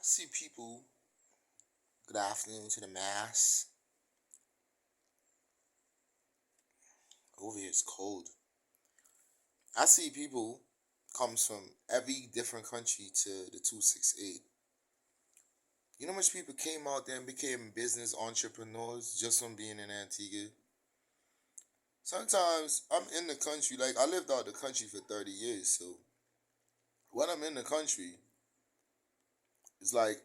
I see people, good afternoon to the mass. Over here it's cold. I see people comes from every different country to the 268. You know how much people came out there and became business entrepreneurs just from being in Antigua? Sometimes I'm in the country, like I lived out the country for 30 years, so when I'm in the country, it's like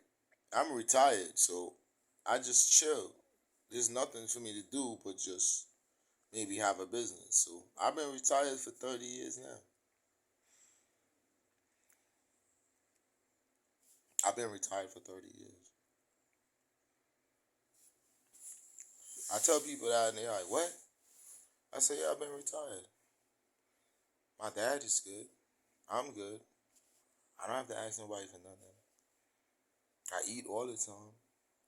I'm retired, so I just chill. There's nothing for me to do but just maybe have a business. So I've been retired for 30 years now. I've been retired for 30 years. I tell people that and they're like, what? I say, yeah, I've been retired. My dad is good. I'm good. I don't have to ask nobody for nothing. I eat all the time.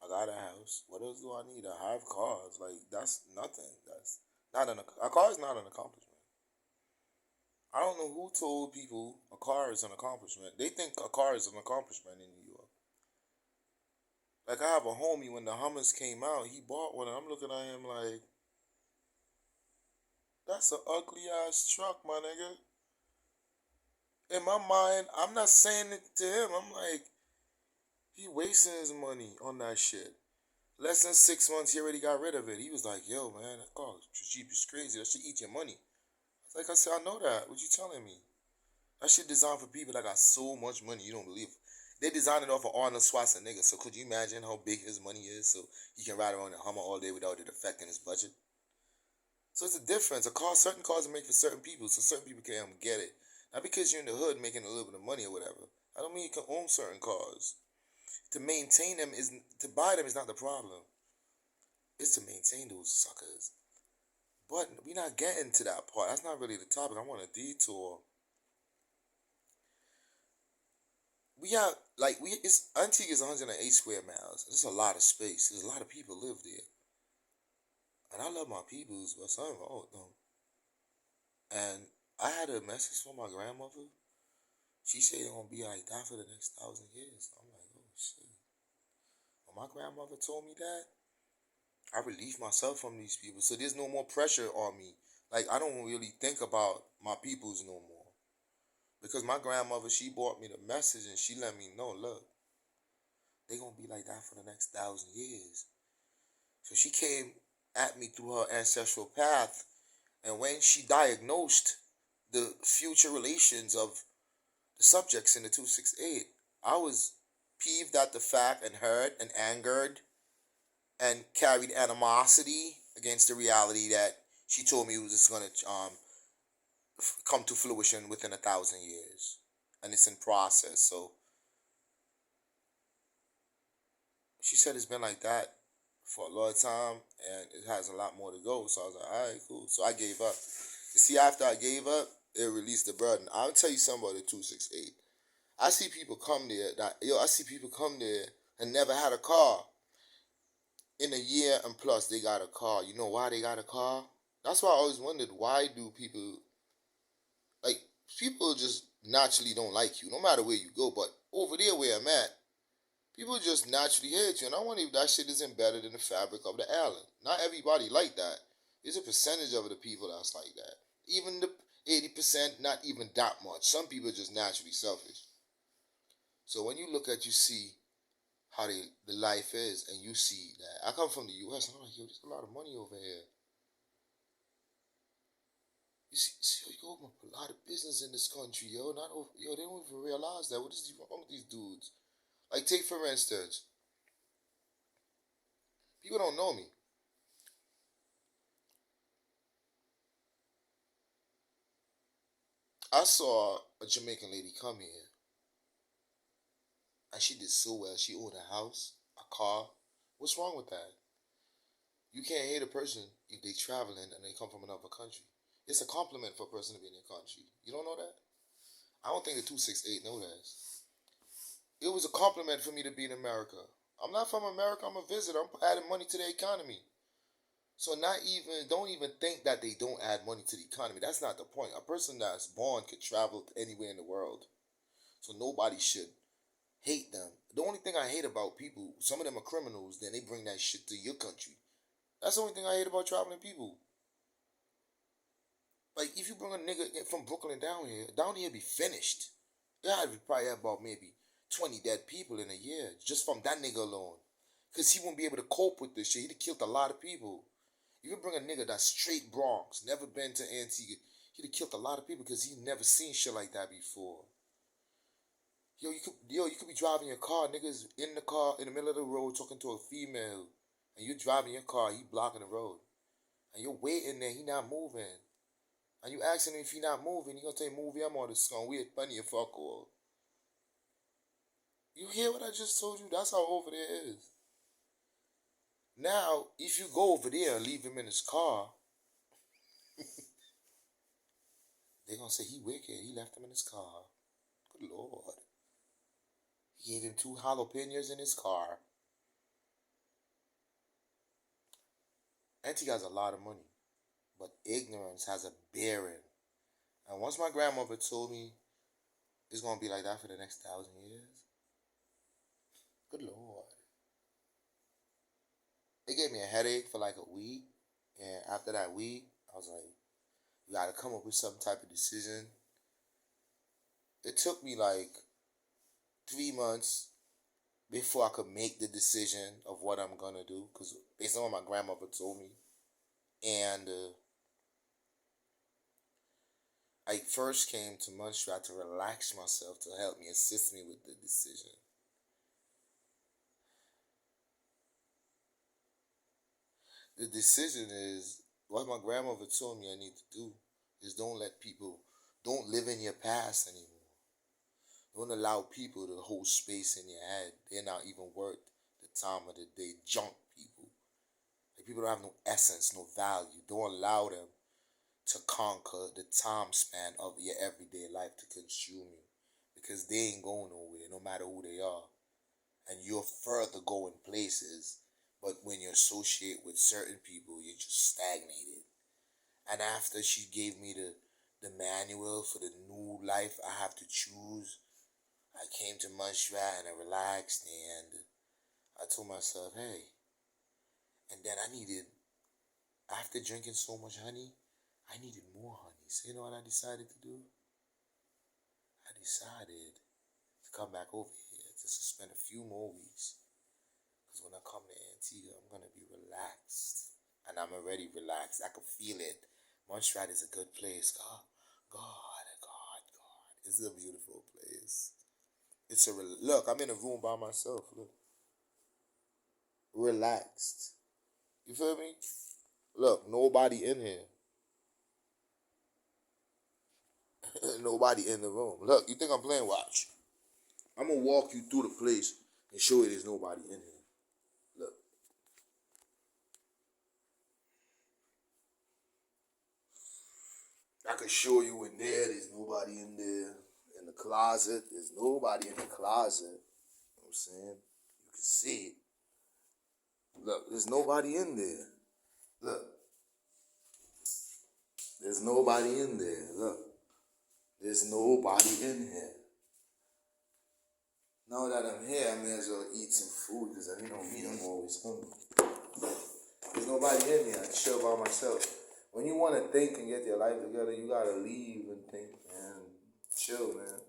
I got a house. What else do I need? I have cars. Like, that's nothing. That's not a car is not an accomplishment. I don't know who told people a car is an accomplishment. They think a car is an accomplishment in New York. Like, I have a homie when the Hummers came out, he bought one, and I'm looking at him like, that's an ugly ass truck, my nigga. In my mind, I'm not saying it to him. I'm like, he wasting his money on that shit. Less than 6 months, he already got rid of it. He was like, yo, man, that car Jeep is crazy. That should eat your money. Like I said, I know that. What you telling me? That shit designed for people that got so much money you don't believe. They designed it off of Arnold Schwarzenegger. So could you imagine how big his money is? So he can ride around in a Hummer all day without it affecting his budget. So it's a difference. Certain cars are made for certain people, so certain people can get it. Not because you're in the hood making a little bit of money or whatever. I don't mean you can own certain cars. To maintain them is to buy them is not the problem. It's to maintain those suckers. But we're not getting to that part. That's not really the topic. I want a detour. We have like we it's Antigua is 108 square miles. There's a lot of space. There's a lot of people live there, and I love my peoples, but something wrong with them. And I had a message from my grandmother. She said it's gonna be like that for the next 1,000 years. I'm like, oh shit. When my grandmother told me that, I relieved myself from these people. So there's no more pressure on me. Like I don't really think about my peoples no more. Because my grandmother, she brought me the message and she let me know, look, they gonna be like that for the next 1,000 years. So she came at me through her ancestral path, and when she diagnosed the future relations of the subjects in the 268, I was peeved at the fact and hurt and angered and carried animosity against the reality that she told me was just gonna come to fruition within 1,000 years, and it's in process. So she said it's been like that for a long time, and it has a lot more to go. So I was like, all right, cool. So I gave up. You see, after I gave up, it released the burden. I'll tell you something about the 268. I see people come there I see people come there and never had a car. In a year and plus, they got a car. You know why they got a car? That's why I always wondered, why do people like people just naturally don't like you, no matter where you go. But over there where I'm at, people just naturally hate you, and I wonder if that shit is embedded in the fabric of the island. Not everybody like that. There's a percentage of the people that's like that. Even the 80%, not even that much. Some people are just naturally selfish. So when you look at, you see how the life is, and you see that I come from the U.S. and I'm like, yo, there's a lot of money over here. You go open up a lot of business in this country, yo. Not over, yo, they don't even realize that. What is wrong with these dudes? Like, take for instance, people don't know me. I saw a Jamaican lady come here, and she did so well. She owned a house, a car. What's wrong with that? You can't hate a person if they traveling and they come from another country. It's a compliment for a person to be in your country. You don't know that? I don't think the 268 know that. It was a compliment for me to be in America. I'm not from America. I'm a visitor. I'm adding money to the economy. So don't even think that they don't add money to the economy. That's not the point. A person that's born could travel anywhere in the world. So nobody should Hate them. The only thing I hate about people, some of them are criminals, then they bring that shit to your country. That's the only thing I hate about traveling people. Like, if you bring a nigga from Brooklyn down here be finished. Yeah, I'd probably have about maybe 20 dead people in a year just from that nigga alone. Because he won't be able to cope with this shit. He'd have killed a lot of people. You could bring a nigga that's straight Bronx, never been to Antigua, he'd have killed a lot of people because he never seen shit like that before. You could be driving your car, niggas in the car in the middle of the road talking to a female, and you're driving your car, he blocking the road, and you're waiting there, he not moving, and you asking him if he not moving, he gonna tell you move him on the song, we had plenty of fuck all. You hear what I just told you? That's how over there is. Now, if you go over there and leave him in his car, they gonna say he wicked. He left him in his car. Good Lord. He gave him 2 jalapenos in his car. Auntie has a lot of money, but ignorance has a bearing. And once my grandmother told me it's gonna be like that for the next 1,000 years, good Lord. It gave me a headache for like a week, and after that week, I was like, you gotta come up with some type of decision. It took me like 3 months before I could make the decision of what I'm gonna do, because based on what my grandmother told me, and I first came to Montreal to relax myself to help me assist me with the decision. The decision is what my grandmother told me I need to do is don't live in your past anymore. Don't allow people to hold space in your head. They're not even worth the time of the day. Junk people. Like, people don't have no essence, no value. Don't allow them to conquer the time span of your everyday life to consume you. Because they ain't going nowhere, no matter who they are. And you're further going places, but when you associate with certain people, you're just stagnated. And after she gave me the manual for the new life I have to choose, I came to Montreal and I relaxed, and I told myself, hey, and then after drinking so much honey, I needed more honey. So you know what I decided to do? I decided to come back over here just to spend a few more weeks. Because when I come to Antigua, I'm going to be relaxed. And I'm already relaxed. I can feel it. Montreal is a good place. God. It's a beautiful place. Look, I'm in a room by myself. Look. Relaxed. You feel me? Look, nobody in here. Nobody in the room. Look, you think I'm playing? Watch. I'm going to walk you through the place and show you there's nobody in here. Look. I can show you in there's nobody in there. In the closet, there's nobody in the closet. You know what I'm saying? You can see it. Look, there's nobody in there. Look. There's nobody in there. Look. There's nobody in here. Now that I'm here, I may as well eat some food because I know me, I'm always hungry. There's nobody in here. I chill by myself. When you want to think and get your life together, you gotta leave and think and chill, man.